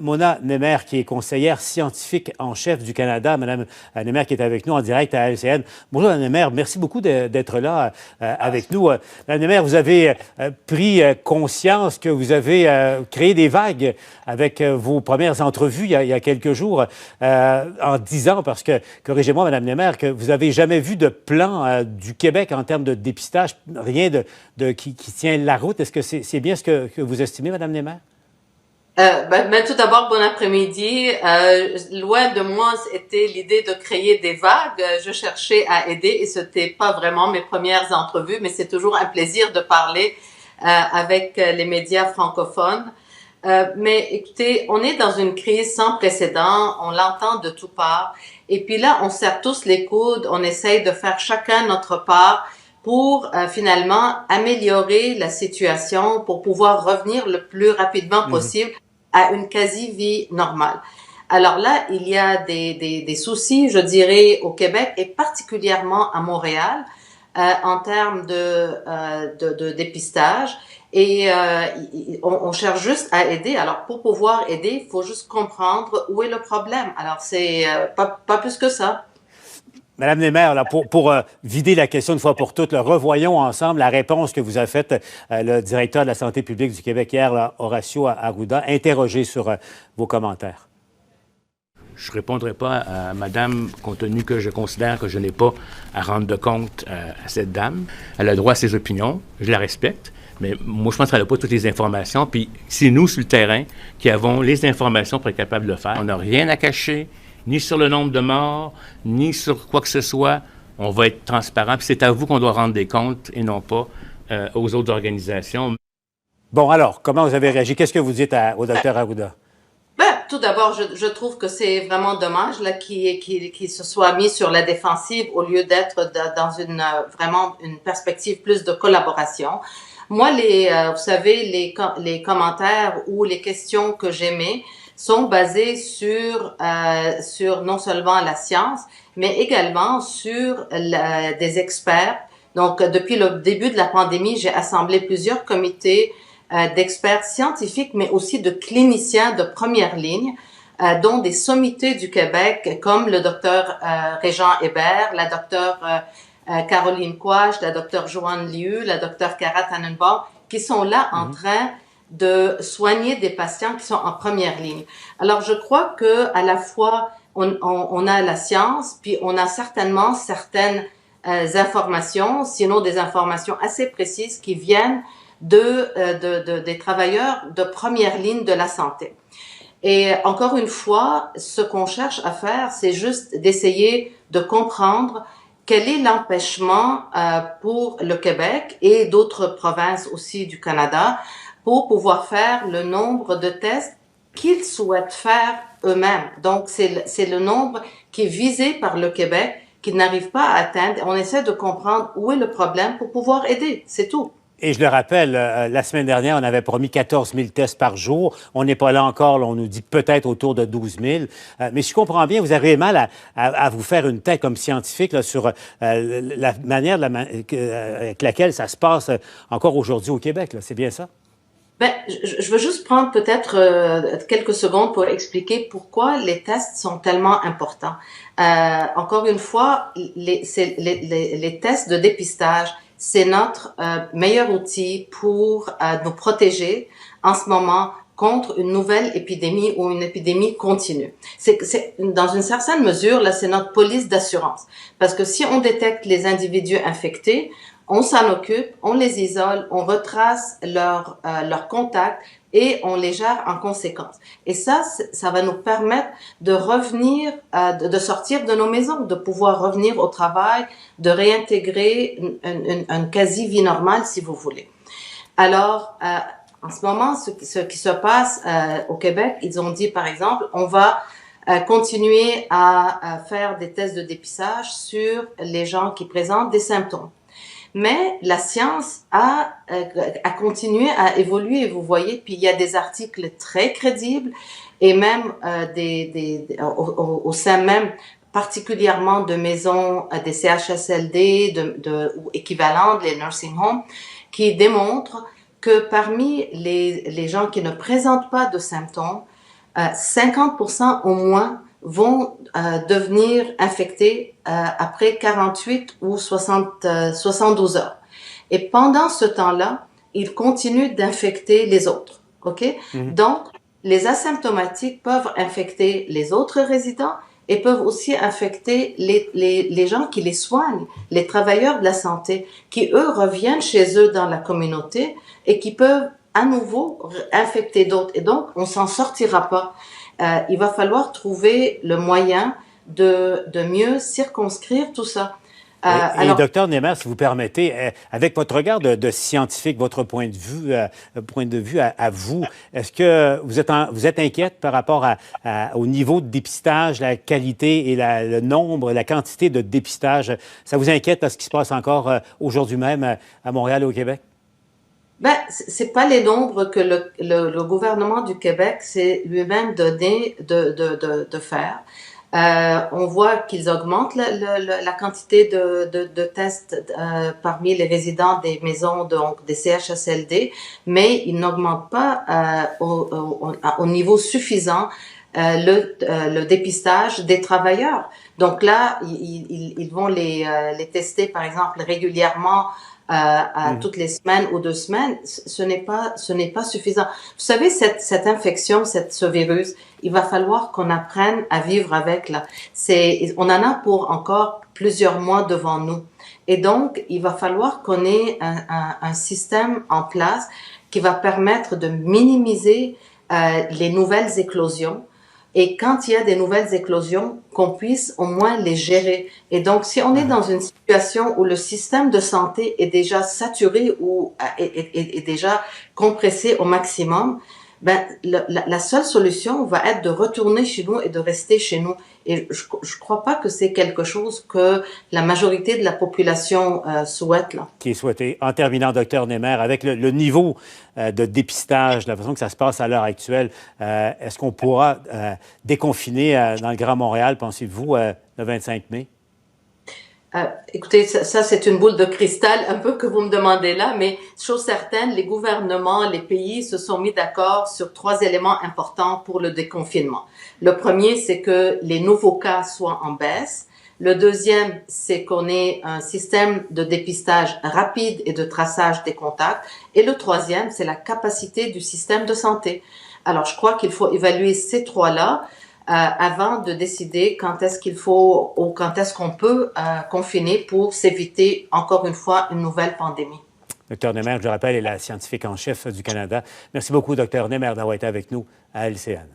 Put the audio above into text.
Mona Nemer, qui est conseillère scientifique en chef du Canada. Madame Nemer qui est avec nous en direct à LCN. Bonjour, Madame Nemer. Merci beaucoup d'être là avec nous. Madame Nemer, vous avez pris conscience que vous avez créé des vagues avec vos premières entrevues il y a quelques jours en disant, parce que, corrigez-moi, Madame Nemer, que vous n'avez jamais vu de plan du Québec en termes de dépistage, rien qui tient la route. Est-ce que c'est bien ce que vous estimez, Madame Nemer? Tout d'abord, bon après-midi. Loin de moi était l'idée de créer des vagues. Je cherchais à aider et c'était pas vraiment mes premières entrevues, mais c'est toujours un plaisir de parler avec les médias francophones. Mais écoutez, on est dans une crise sans précédent, on l'entend de toutes parts. Et puis là, on serre tous les coudes, on essaye de faire chacun notre part pour finalement améliorer la situation, pour pouvoir revenir le plus rapidement possible à une quasi-vie normale. Alors là, il y a des soucis, je dirais, au Québec et particulièrement à Montréal en termes de dépistage. Et on cherche juste à aider. Alors, pour pouvoir aider, il faut juste comprendre où est le problème. Alors, c'est pas plus que ça. Madame Nemer, là, pour vider la question une fois pour toutes, là, revoyons ensemble la réponse que vous a faite le directeur de la santé publique du Québec hier, là, Horacio Arruda, interrogé sur vos commentaires. Je ne répondrai pas à madame, compte tenu que je considère que je n'ai pas à rendre de compte à cette dame. Elle a droit à ses opinions, je la respecte, mais moi, je pense qu'elle n'a pas toutes les informations. Puis c'est nous, sur le terrain, qui avons les informations pour être capables de le faire. On n'a rien à cacher, ni sur le nombre de morts, ni sur quoi que ce soit. On va être transparent. Puis c'est à vous qu'on doit rendre des comptes et non pas aux autres organisations. Bon, alors, comment vous avez réagi? Qu'est-ce que vous dites au docteur Arruda? Tout d'abord, je trouve que c'est vraiment dommage là qu'il se soit mis sur la défensive au lieu d'être dans vraiment une perspective plus de collaboration. Moi, vous savez, les commentaires ou les questions que j'émets sont basés sur non seulement la science, mais également sur des experts. Donc, depuis le début de la pandémie, j'ai assemblé plusieurs comités d'experts scientifiques, mais aussi de cliniciens de première ligne, dont des sommités du Québec, comme le docteur Régent Hébert, la docteure Caroline Quach, la docteure Joanne Liu, la docteure Cara Tannenbaum, qui sont là en train de soigner des patients qui sont en première ligne. Alors, je crois que à la fois, on a la science, puis on a certainement certaines informations, sinon des informations assez précises qui viennent des travailleurs de première ligne de la santé. Et encore une fois, ce qu'on cherche à faire, c'est juste d'essayer de comprendre quel est l'empêchement pour le Québec et d'autres provinces aussi du Canada pour pouvoir faire le nombre de tests qu'ils souhaitent faire eux-mêmes. Donc, c'est le nombre qui est visé par le Québec qu'ils n'arrivent pas à atteindre. On essaie de comprendre où est le problème pour pouvoir aider. C'est tout. Et je le rappelle, la semaine dernière, on avait promis 14 000 tests par jour. On n'est pas là encore. Là, on nous dit peut-être autour de 12 000. Mais si je comprends bien, vous avez mal à vous faire une tête comme scientifique là, sur la manière avec laquelle ça se passe encore aujourd'hui au Québec. C'est bien ça? Je veux juste prendre peut-être quelques secondes pour expliquer pourquoi les tests sont tellement importants. Encore une fois, les tests de dépistage, c'est notre meilleur outil pour nous protéger en ce moment contre une nouvelle épidémie ou une épidémie continue. C'est dans une certaine mesure, là, c'est notre police d'assurance. Parce que si on détecte les individus infectés, on s'en occupe, on les isole, on retrace leurs contacts et on les gère en conséquence. Et ça va nous permettre de revenir, de sortir de nos maisons, de pouvoir revenir au travail, de réintégrer une quasi-vie normale, si vous voulez. Alors, en ce moment, ce qui se passe au Québec, ils ont dit, par exemple, on va continuer à faire des tests de dépistage sur les gens qui présentent des symptômes. Mais la science a continué à évoluer, vous voyez, puis il y a des articles très crédibles et même au sein même particulièrement de maisons, des CHSLD ou équivalentes, les nursing homes, qui démontrent que parmi les gens qui ne présentent pas de symptômes, 50% au moins vont devenir infectés après 48 ou 72 heures. Et pendant ce temps-là, ils continuent d'infecter les autres. OK? Donc, les asymptomatiques peuvent infecter les autres résidents et peuvent aussi infecter les gens qui les soignent, les travailleurs de la santé, qui, eux, reviennent chez eux dans la communauté et qui peuvent à nouveau infecter d'autres. Et donc, on s'en sortira pas. Il va falloir trouver le moyen de mieux circonscrire tout ça. Alors, docteur Némer, si vous permettez, avec votre regard de scientifique, votre point de vue à vous, est-ce que vous êtes inquiète par rapport au niveau de dépistage, la qualité et le nombre, la quantité de dépistage? Ça vous inquiète à ce qui se passe encore aujourd'hui même à Montréal et au Québec? Ben, c'est pas les nombres que le gouvernement du Québec s'est lui-même donné de faire. On voit qu'ils augmentent la quantité de tests parmi les résidents des maisons, donc des CHSLD, mais ils n'augmentent pas au niveau suffisant le dépistage des travailleurs. Donc là, ils vont les tester, par exemple, régulièrement toutes les semaines ou 2 semaines. Ce n'est pas suffisant. Vous savez, cette infection, ce virus, il va falloir qu'on apprenne à vivre avec là. On en a pour encore plusieurs mois devant nous. Et donc, il va falloir qu'on ait un système en place qui va permettre de minimiser les nouvelles éclosions. Et quand il y a des nouvelles éclosions, qu'on puisse au moins les gérer. Et donc, si on est dans une situation où le système de santé est déjà saturé ou est déjà compressé au maximum, ben la seule solution va être de retourner chez nous et de rester chez nous. Et je crois pas que c'est quelque chose que la majorité de la population souhaite là. Qui est souhaité. En terminant, docteur Némer, avec le niveau de dépistage, la façon que ça se passe à l'heure actuelle, est-ce qu'on pourra déconfiner dans le Grand Montréal, pensez-vous, le 25 mai? Écoutez, ça c'est une boule de cristal un peu que vous me demandez là, mais chose certaine, les gouvernements, les pays se sont mis d'accord sur 3 éléments importants pour le déconfinement. Le premier, c'est que les nouveaux cas soient en baisse. Le deuxième, c'est qu'on ait un système de dépistage rapide et de traçage des contacts. Et le troisième, c'est la capacité du système de santé. Alors, je crois qu'il faut évaluer ces 3-là. Avant de décider quand est-ce qu'il faut ou quand est-ce qu'on peut confiner pour s'éviter, encore une fois, une nouvelle pandémie. Docteur Némer, je le rappelle, est la scientifique en chef du Canada. Merci beaucoup, docteur Némer, d'avoir été avec nous à LCN.